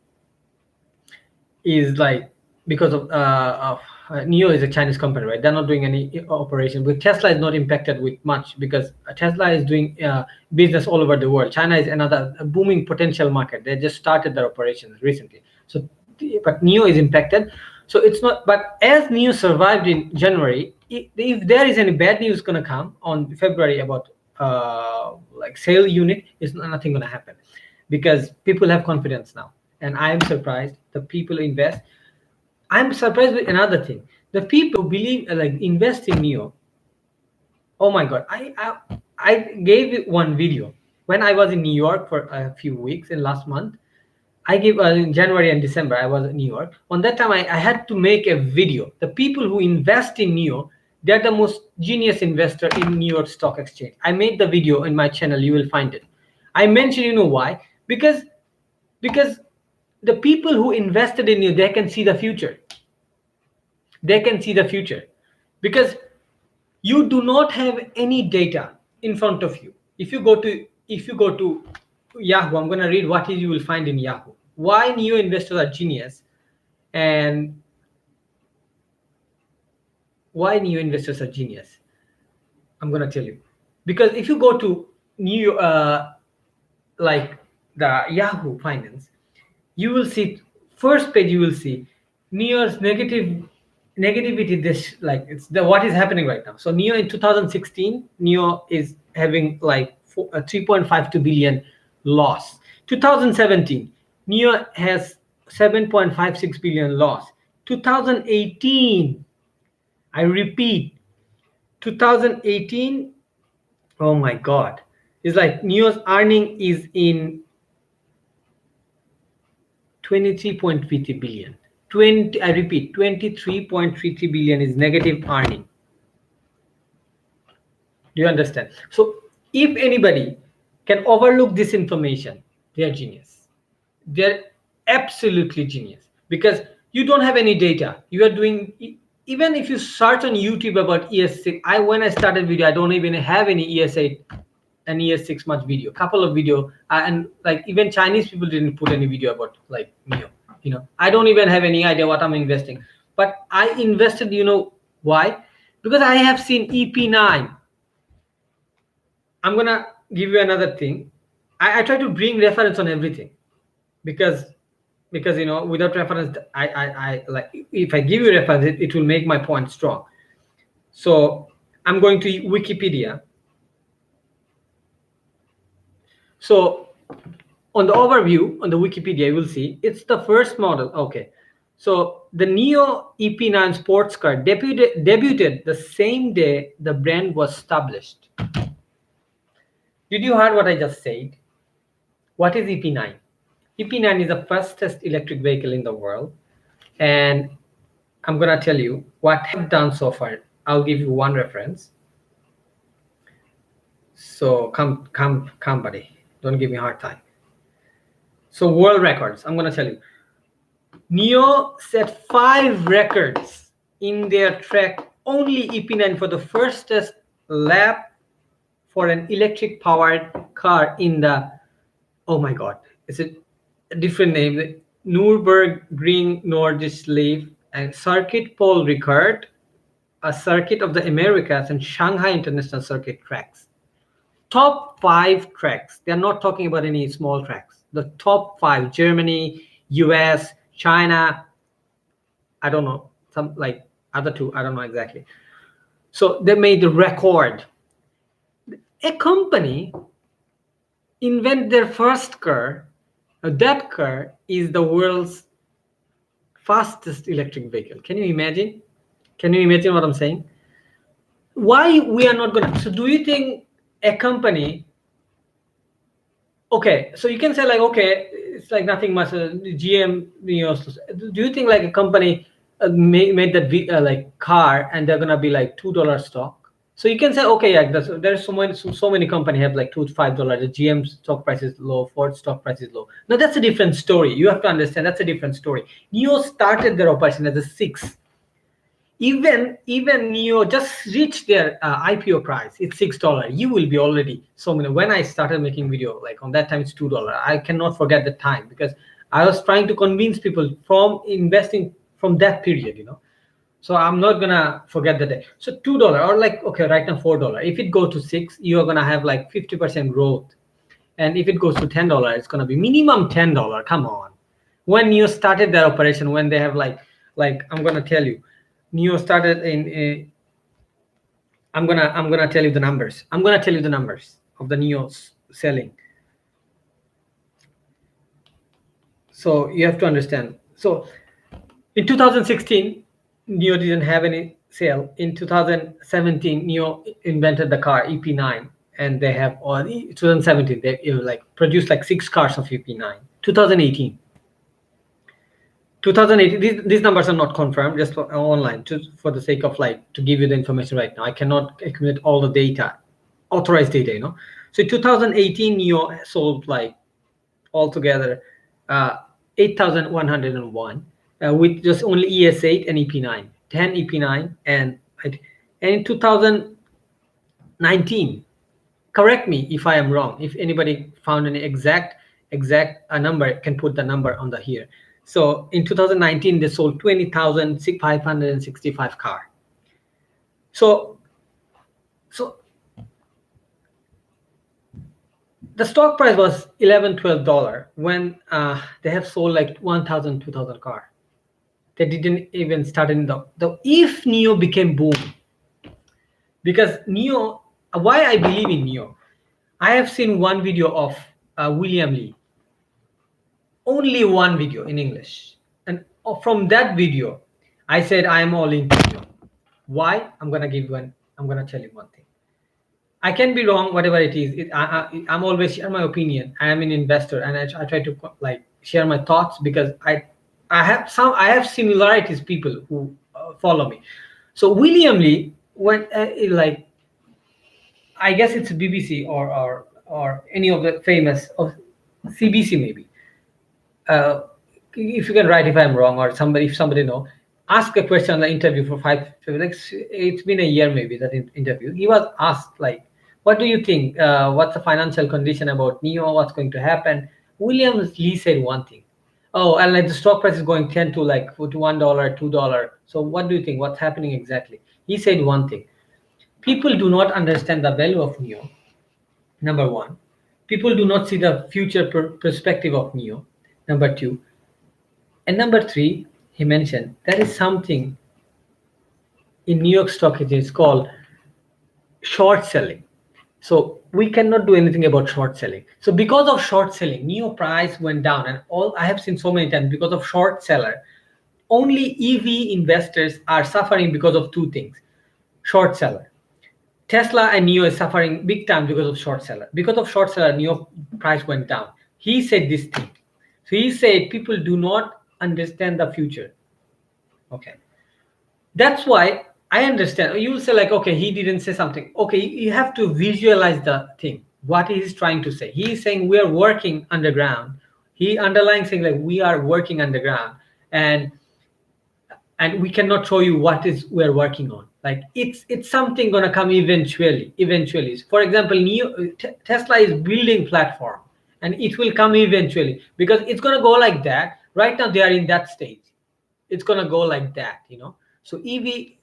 like because of Neo is a Chinese company, right? They're not doing any operation. But Tesla is not impacted with much, because Tesla is doing business all over the world. China is another booming potential market. They just started their operations recently. So, but Neo is impacted. So it's not. But as Neo survived in January, if there is any bad news going to come on February about like sale unit, is nothing going to happen, because people have confidence now. And I am surprised the people invest. I'm surprised with another thing. The people who believe, like, invest in Neo. Oh my God! I gave it one video when I was in New York for a few weeks in last month. I gave in January and December. I was in New York. On that time, I had to make a video. The people who invest in Neo, they're the most genius investor in New York Stock Exchange. I made the video in my channel. You will find it. I mentioned, you know why? Because the people who invested in Neo, they can see the future. They can see the future, because you do not have any data in front of you. If you go to Yahoo, I'm going to read what is you will find in Yahoo. Why new investors are genius, and why new investors are genius, I'm going to tell you. Because if you go to new like the Yahoo Finance, you will see, first page, you will see Neo's negativity. This, like, it's the what is happening right now. So Neo in 2016, Neo is having like 3.52 billion loss. 2017, Neo has 7.56 billion loss. 2018, I repeat, 2018, oh my God, it's like Neo's earning is in 23.33 billion. 20, I repeat, 23.33 billion is negative earning. Do you understand? So if anybody can overlook this information, they are genius. They're absolutely genius, because you don't have any data. You are doing, even if you search on YouTube about ES6, when I started video, I don't even have any ES8 and ES6 much video, couple of video, and like even Chinese people didn't put any video about like Neo. I don't even have any idea what I'm investing, but I invested. You know why? Because I have seen EP9. I'm gonna give you another thing. I try to bring reference on everything, because without reference, I like, if I give you reference, it will make my point strong. So I'm going to Wikipedia. So on the overview on the Wikipedia, you will see it's the first model. Okay, so the Neo EP9 sports car debuted the same day the brand was established. Did you hear what I just said? What is EP9? EP9 is the fastest electric vehicle in the world, and I'm gonna tell you what I've done so far. I'll give you one reference. So come, buddy. Don't give me a hard time. So world records, I'm gonna tell you. Neo set 5 records in their track, only EP9, for the fastest lap for an electric powered car in the, oh my God, it's a different name, the Nürburgring Nordschleife and Circuit Pole record, a circuit of the Americas, and Shanghai International Circuit tracks. Top 5 tracks. They're not talking about any small tracks. The top 5: Germany, US, China, I don't know, some like other 2, I don't know exactly. So they made the record. A company invent their first car. That car is the world's fastest electric vehicle. Can you imagine? Can you imagine what I'm saying? Why we are not gonna? So do you think a company? Okay, so you can say like, okay, it's like nothing much. GM, do you think like a company made that like car, and they're gonna be like $2 stock? So you can say, okay, yeah, there's so many companies have like $2 to $5. The GM stock price is low, Ford stock price is low. Now that's a different story. You have to understand that's a different story. Neo started their operation as a 6. Even Neo just reached their IPO price. It's $6. You will be already so many. When I started making video, like on that time, it's $2. I cannot forget the time, because I was trying to convince people from investing from that period. So I'm not gonna forget the day. So $2, or like, okay, right now $4. If it goes to 6, you are gonna have like 50% growth, and if it goes to $10, it's gonna be minimum $10. Come on. When you started their operation, when they have like I'm gonna tell you, Neo started in I'm gonna tell you the numbers. I'm gonna tell you the numbers of the NIO selling. So you have to understand. So in 2016, NIO didn't have any sale. In 2017, NIO invented the car EP9, and they have, or 2017 they like produced like 6 cars of EP9. 2018. 2018, these numbers are not confirmed, just for online, for the sake of like to give you the information right now. I cannot accumulate all the data, authorized data, So in 2018, NIO sold like altogether 8,101 with just only ES8 and EP9, 10 EP9, and in 2019, correct me if I am wrong. If anybody found any exact number, can put the number on the here. So in 2019, they sold 20,565 car. So the stock price was $11-12 when they have sold like 1,000 2,000 car. They didn't even start in the if NIO became boom, because NIO, why I believe in NIO, I have seen one video of William Lee, only one video in English, and from that video I said I am all in NIO. Why? I'm gonna tell you one thing. I can be wrong, whatever it is. I'm always share my opinion. I am an investor, and I try to like share my thoughts, because I have similarities, people who follow me. So William Lee, when like, I guess it's BBC or any of the famous, of CBC maybe. If you can write if I'm wrong, or if somebody know, ask a question on the interview for like, it's been a year maybe, that interview. He was asked like, what do you think? What's the financial condition about NIO? What's going to happen? William Lee said one thing. Oh, and like the stock price is going 10 to like to $1, $2. So what do you think? What's happening exactly? He said one thing. People do not understand the value of NIO. Number one, people do not see the future perspective of NIO. Number two, and number three, he mentioned there is something in New York Stock Exchange called short selling. So we cannot do anything about short selling. So because of short selling, NIO price went down, and all I have seen so many times, because of short seller, only EV investors are suffering because of two things. Short seller. Tesla and NIO is suffering big time because of short seller. Because of short seller, NIO price went down. He said this thing. So he said people do not understand the future. Okay. That's why I understand. You will say like, okay, he didn't say something. Okay, you have to visualize the thing, what he is trying to say. He is saying we are working underground. He underlying saying like we are working underground, and we cannot show you what is we're working on. Like it's something gonna come eventually. For example, Tesla is building platform, and it will come eventually, because it's gonna go like that. Right now they are in that stage. It's gonna go like that, So EV,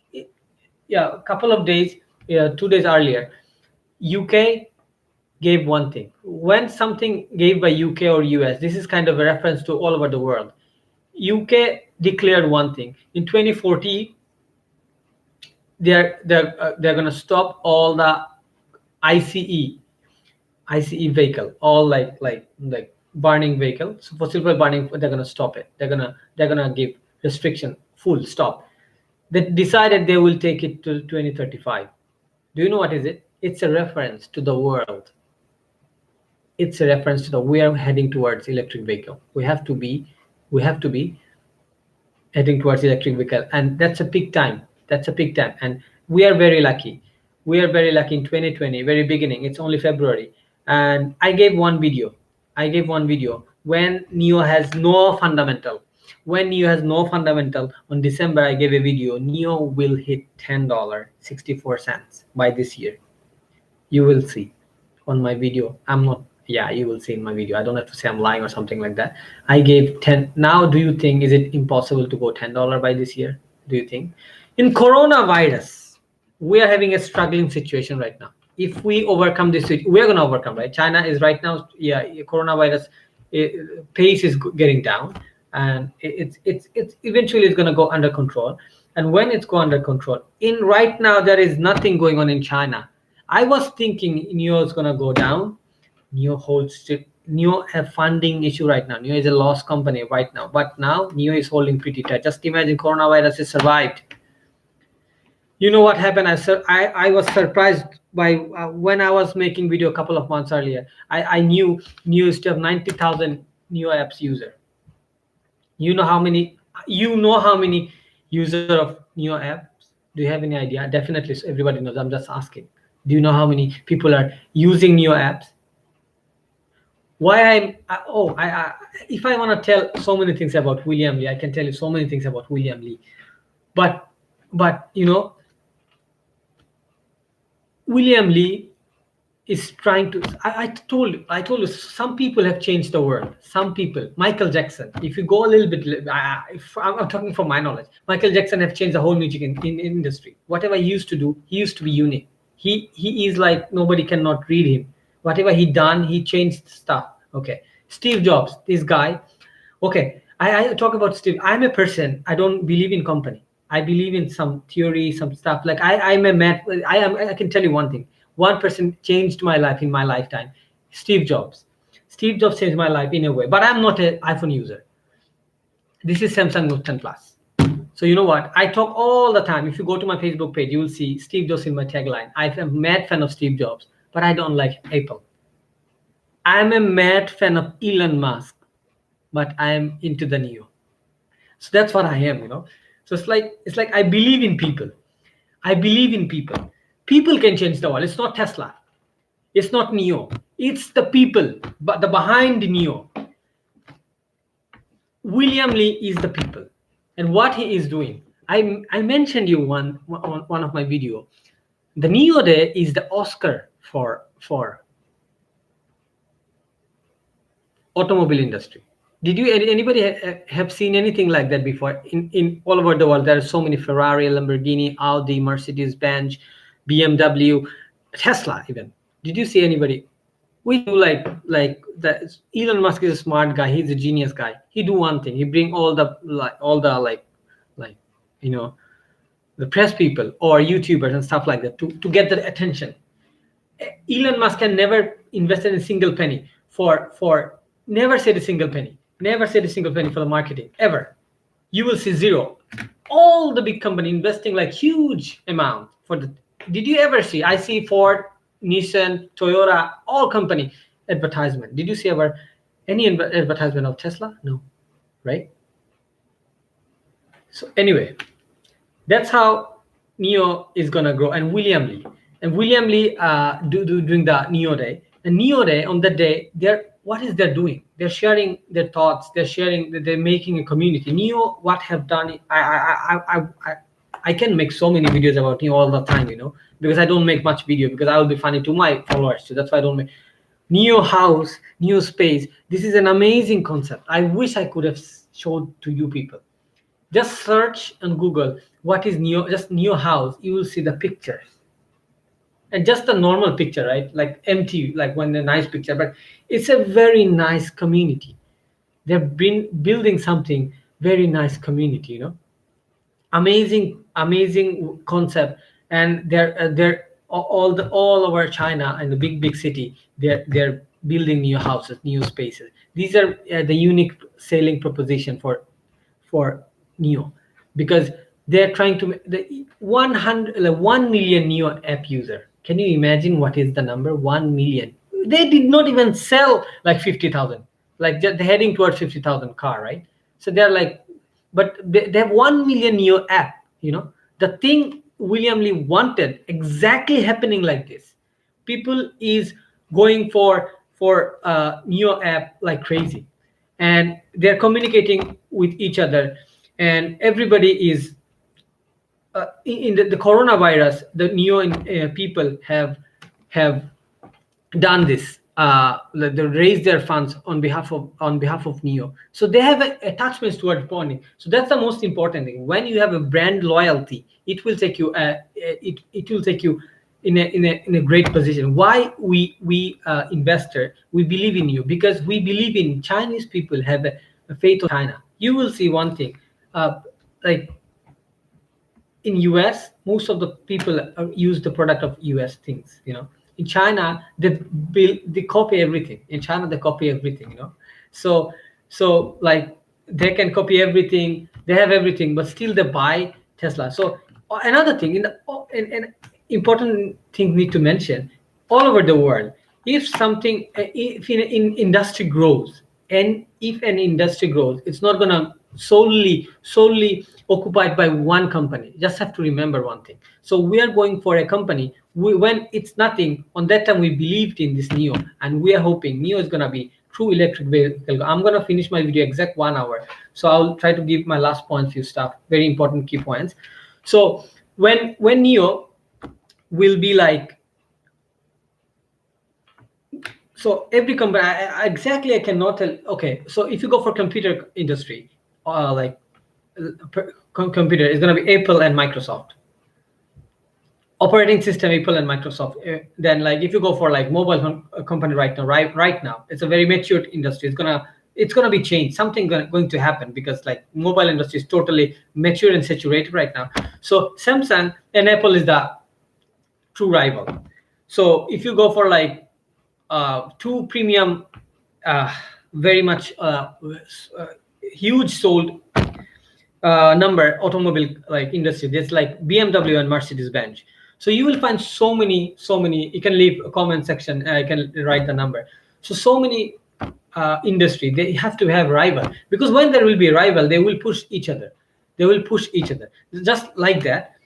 yeah, a couple of days, 2 days earlier, UK gave one thing. When something gave by UK or US, this is kind of a reference to all over the world. UK declared one thing. In 2040, they're going to stop all the ICE vehicle, all like burning vehicle. So fossil fuel burning, they're going to stop it. They're gonna give restriction, full stop. They decided they will take it to 2035. Do you know what is it? It's a reference to the world. It's a reference to we are heading towards electric vehicle. We have to be heading towards electric vehicle, and that's a big time. And we are very lucky. In 2020, very beginning. It's only February, and I gave one video. When NIO has no fundamental. On December, I gave a video. NIO will hit $10.64 by this year. You will see on my video. You will see in my video. I don't have to say I'm lying or something like that. I gave 10. Now, do you think, is it impossible to go $10 by this year? Do you think? In coronavirus, we are having a struggling situation right now. If we overcome this, we're going to overcome, right? China is right now, coronavirus pace is getting down, and it's eventually it's going to go under control. and when it's go under control. In right now, there is nothing going on in China. I was thinking NEO is gonna go down. NEO holds it. NEO have funding issue right now. NEO is a loss company right now, but now NEO is holding pretty tight. Just imagine coronavirus has survived. You know what happened? I was surprised by when I was making video a couple of months earlier. I knew NEO used to have 90,000 NEO apps user. You know how many? You know how many user of NEO apps? Do you have any idea? Definitely, so everybody knows. I'm just asking. Do you know how many people are using NEO apps? Why if I want to tell so many things about William Lee, I can tell you so many things about William Lee. But you know, William Lee is trying to. I told you, some people have changed the world. Some people, Michael Jackson. If you go a little bit, if I'm talking from my knowledge, Michael Jackson have changed the whole music in industry. Whatever he used to do, he used to be unique. He is like nobody cannot read him. Whatever he done, he changed stuff. Okay, Steve Jobs, this guy. Okay, I talk about Steve. I'm a person. I don't believe in company. I believe in some theory, some stuff. Like I'm a math. I can tell you one thing. One person changed my life in my lifetime. Steve Jobs. Steve Jobs changed my life in a way. But I'm not an iPhone user. This is Samsung Note 10 Plus. So you know what? I talk all the time. If you go to my Facebook page, you will see Steve Jobs in my tagline. I'm a mad fan of Steve Jobs, but I don't like Apple. I'm a mad fan of Elon Musk, but I am into the Neo. So that's what I am, you know. So it's like I believe in people. I believe in people. People can change the world. It's not Tesla. It's not Neo. It's the people, but the behind Neo. William Lee is the people, and what he is doing. I mentioned you one of my video. The Neo Day is the Oscar for automobile industry. Did you anybody have seen anything like that before? In all over the world, there are so many Ferrari, Lamborghini, Audi, Mercedes Benz, BMW, Tesla even. Did you see anybody? We do like the Elon Musk is a smart guy. He's a genius guy. He do one thing. He bring all the like you know, the press people or YouTubers and stuff like that to get their attention. Elon Musk can never invested in a single penny for never said a single penny. Never said a single penny for the marketing ever. You will see zero. All the big company investing like huge amount for the. Did you ever see? I see Ford, Nissan, Toyota, all company advertisement. Did you see ever any advertisement of Tesla? No, right? So anyway, that's how Neo is gonna grow. And William Lee doing the Neo Day. And Neo Day, on that day, what is they're doing? They're sharing their thoughts. They're making a community. Neo, what have done? I can make so many videos about Neo all the time, you know, because I don't make much video because I will be funny to my followers. So that's why I don't make Neo House, Neo Space. This is an amazing concept. I wish I could have showed to you people. Just search on Google what is Neo, just Neo House. You will see the pictures. And just a normal picture, right? Like empty, like when a nice picture, but it's a very nice community. They've been building something very nice community, you know. Amazing concept, and they're all over China and the big city. They're building new houses, new spaces. These are the unique selling proposition for Neo, because they're trying to the 1 million Neo app user. Can you imagine what is the number? 1 million. They did not even sell like 50,000. Like they're heading towards 50,000 car, right? So they're like, but they have 1 million Neo app. You know, the thing William Lee wanted exactly happening like this. People is going for Neo app like crazy, and they're communicating with each other, and everybody is in the coronavirus. The Neo people have done this. They raise their funds on behalf of Neo, so they have attachments towards bonding. So that's the most important thing. When you have a brand loyalty, it will take you it will take you in a great position. Why we investor, we believe in you, because we believe in Chinese people have a faith of China. You will see one thing, like in US, most of the people use the product of US things. In China, they copy everything. In China, they copy everything. So like they can copy everything. They have everything, but still they buy Tesla. So another thing, in important thing need to mention, all over the world, if something, if in industry grows, and if an industry grows, it's not gonna solely occupied by one company. Just have to remember one thing. So we are going for a company, when it's nothing on that time, we believed in this Neo, and we are hoping Neo is gonna be true electric vehicle. I'm gonna finish my video exact 1 hour, so I'll try to give my last point, few stuff, very important key points. So when Neo will be like, so every company, exactly, I cannot tell. Okay, so if you go for computer industry, like computer, is going to be Apple and Microsoft. Operating system, Apple and Microsoft. Then like if you go for like mobile company right now, right now, it's a very mature industry. It's gonna be changed. Something going to happen, because like mobile industry is totally mature and saturated right now. So Samsung and Apple is the true rival. So if you go for like two premium, uh, very much huge sold number automobile like industry, there's like BMW and Mercedes Benz. So you will find so many. You can leave a comment section, I can write the number. So many industry, they have to have rival, because when there will be a rival, they will push each other. Just like that.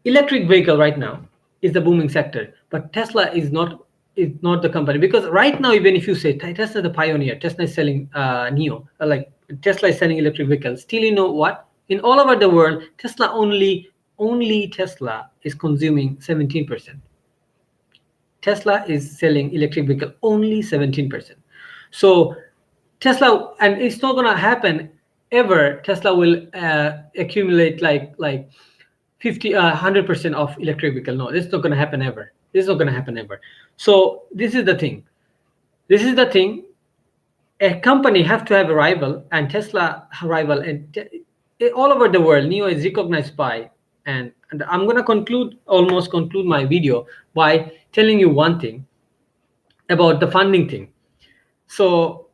Electric vehicle right now is the booming sector, but Tesla is not the company, because right now, even if you say Tesla is the pioneer, Tesla is selling Neo, like Tesla is selling electric vehicles, still, you know what, in all over the world, Tesla only Tesla is consuming 17%. Tesla is selling electric vehicle only 17%. So Tesla, and it's not gonna happen ever. Tesla will accumulate like 50, 100% of electric vehicle. No, this is not gonna happen ever. This is not gonna happen ever. So this is the thing. A company have to have a rival, and Tesla rival, and all over the world, Neo is recognized by. And I'm gonna almost conclude my video by telling you one thing about the funding thing. So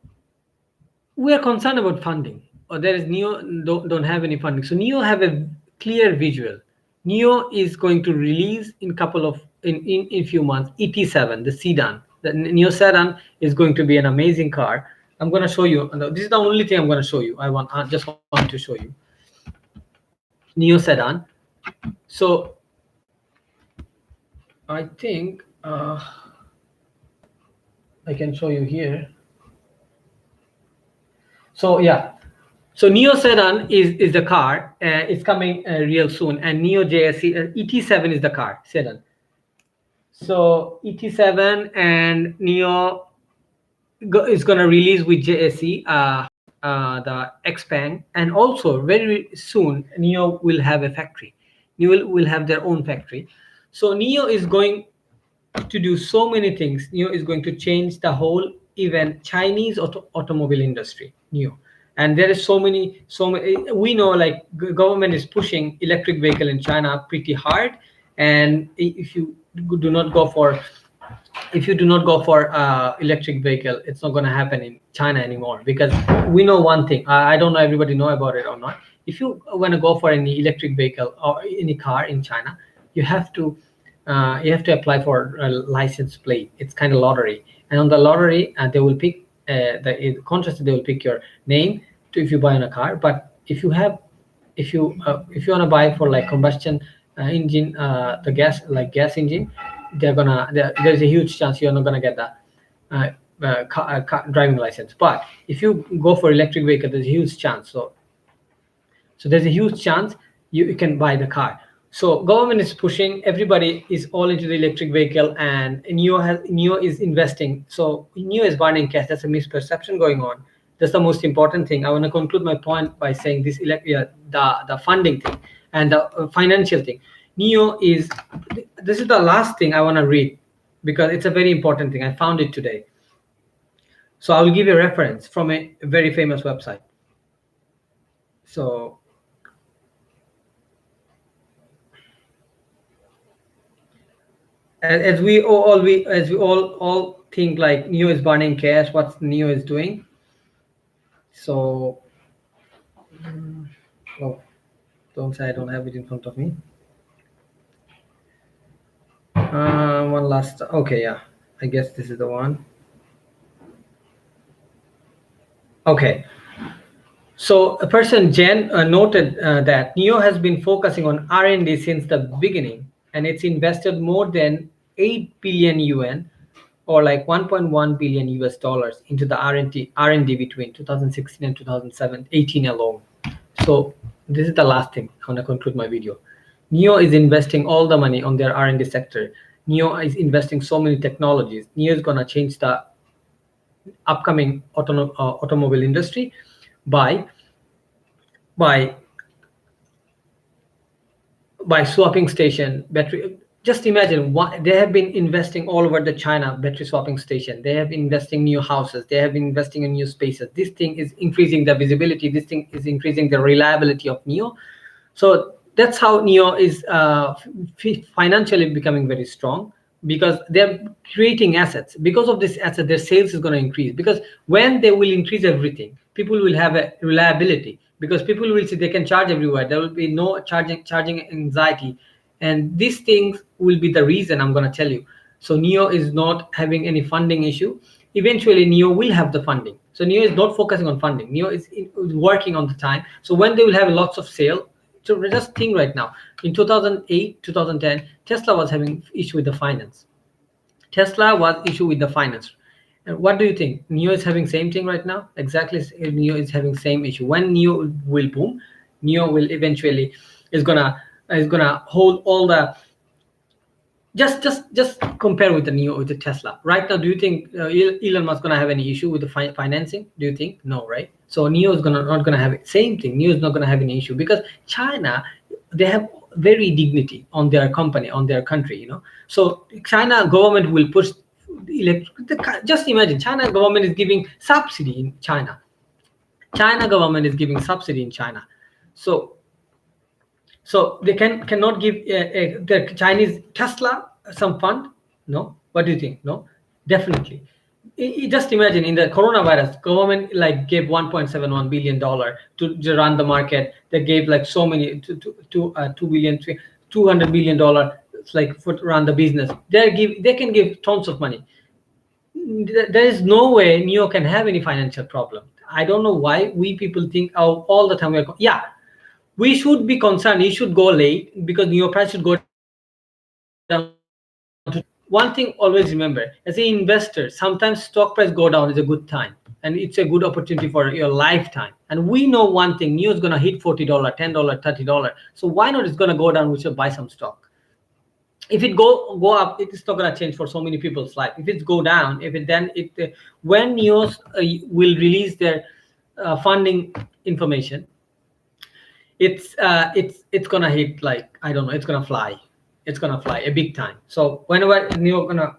we are concerned about funding, or there is Neo don't have any funding. So Neo have a clear visual. Neo is going to release in couple of in few months ET7, the sedan. The Neo sedan is going to be an amazing car. I'm going to show you. This is the only thing I'm going to show you. I just want to show you Neo sedan. So I think I can show you here. So yeah, so Neo sedan is the car. It's coming real soon, and Neo JSC ET7 is the car sedan. So ET7 and Neo is gonna release with JSC the Xpeng, and also very soon Neo will have a factory. Neo will have their own factory. So Neo is going to do so many things. Neo is going to change the whole, even Chinese automobile industry. Neo, and there is so many. We know like government is pushing electric vehicle in China pretty hard, and if you do not go for electric vehicle, it's not going to happen in China anymore, because we know one thing. I don't know everybody know about it or not. If you want to go for any electric vehicle or any car in China, you have to apply for a license plate. It's kind of lottery, and on the lottery, they will pick the contest. They will pick your name to, if you buy on a car. But if you want to buy for like combustion engine, the gas engine, there's a huge chance you're not gonna get the driving license. But if you go for electric vehicle, there's a huge chance. So there's a huge chance you can buy the car. So government is pushing, everybody is all into the electric vehicle, and Neo is investing. So Neo is burning cash. That's a misperception going on. That's the most important thing. I want to conclude my point by saying this: the funding thing and the financial thing. Neo is. This is the last thing I want to read, because it's a very important thing. I found it today. So I will give you a reference from a very famous website. So as we all think like Neo is burning cash, what Neo is doing. So, oh, don't say I don't have it in front of me. One last. Okay, yeah. I guess this is the one. Okay. So a person Jen noted that Neo has been focusing on R&D since the beginning, and it's invested more than 8 billion yuan, or like 1.1 billion US dollars, into the R&D between 2016 and 2018 alone. So this is the last thing. I want to conclude my video. Neo is investing all the money on their R&D sector. Neo is investing so many technologies. Neo is gonna change the upcoming automobile industry by by swapping station battery. Just imagine what they have been investing all over the China battery swapping station. They have investing new houses. They have been investing in new spaces. This thing is increasing the visibility. This thing is increasing the reliability of Neo. So that's how Neo is financially becoming very strong, because they're creating assets. Because of this asset, their sales is going to increase, because when they will increase everything, people will have a reliability, because people will see they can charge everywhere. There will be no charging anxiety, and these things will be the reason I'm going to tell you. So Neo is not having any funding issue. Eventually Neo will have the funding. So Neo is not focusing on funding. Neo is working on the time. So when they will have lots of sale. So just think right now, in 2008 2010, Tesla was having issue with the finance. Tesla was issue with the finance. And what do you think? Neo is having same thing right now. Exactly, Neo is having same issue. When Neo will boom, Neo will eventually is gonna hold all the. Just compare with the Neo with the Tesla right now. Do you think Elon Musk gonna have any issue with the financing? Do you think? No, right? So Neo is gonna not gonna have it. Same thing. Neo is not gonna have any issue, because China, they have very dignity on their company, on their country. So China government will push just imagine, China government is giving subsidy in China. China government is giving subsidy in China. So they cannot give the Chinese Tesla some fund. No, what do you think? No, definitely. Just imagine, in the coronavirus, government like gave 1.71 billion dollar to run the market. They gave like so many 2 billion, 200 billion dollar, like for to run the business. They can give tons of money. There is no way Neo can have any financial problem. I don't know why we people think, oh, all the time yeah, we should be concerned. It should go late, because Neo price should go down to 2. One thing always remember, as an investor, sometimes stock price go down is a good time, and it's a good opportunity for your lifetime. And we know one thing: Neo is gonna hit $40, $10, $30. So why not? It's gonna go down. We should buy some stock. If it go up, it's not gonna change for so many people's life. If it go down, if it then it when Neos will release their funding information, it's gonna hit, like, I don't know, it's gonna fly. It's gonna fly a big time. So whenever you're gonna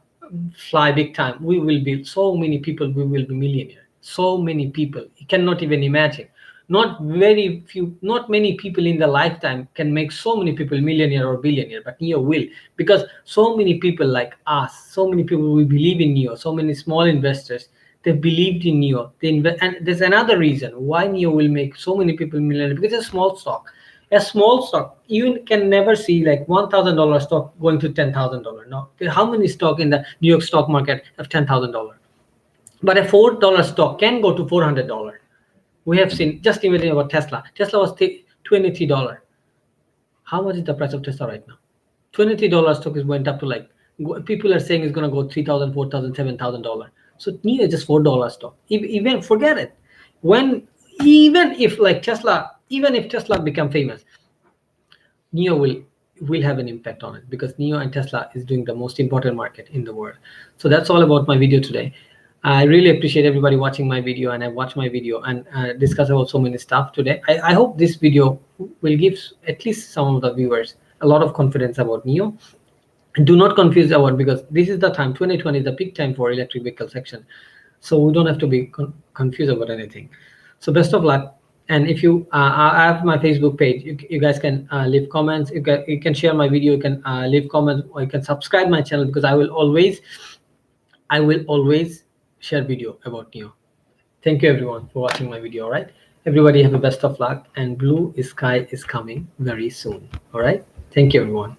fly big time, we will be so many people, we will be millionaire. So many people, you cannot even imagine. Not many people in the lifetime can make so many people millionaire or billionaire, but Neo will, because so many people like us, so many people will believe in Neo, so many small investors, they believed in Neo. And there's another reason why Neo will make so many people millionaire, because it's a small stock. A small stock, you can never see like $1,000 stock going to $10,000. No, how many stock in the New York stock market have $10,000? But a $4 stock can go to $400. We have seen, just imagine about Tesla. Tesla was $23. How much is the price of Tesla right now? $23 stock is went up to, like, people are saying it's going to go $3,000, $4,000, $7,000. So near just $4 stock. Even forget it. When even if like Tesla, even if Tesla become famous, Neo will have an impact on it, because Neo and Tesla is doing the most important market in the world. So that's all about my video today. I really appreciate everybody watching my video, and I watch my video and discuss about so many stuff today. I hope this video will give at least some of the viewers a lot of confidence about Neo. Do not confuse about, because this is the time, 2020 is the peak time for electric vehicle section. So we don't have to be confused about anything. So best of luck, And if you I have my Facebook page, you guys can leave comments, you can share my video, you can leave comments, or you can subscribe my channel, because I will always share video about Neo. Thank you everyone for watching my video. All right, everybody have the best of luck, and blue sky is coming very soon. All right, thank you everyone.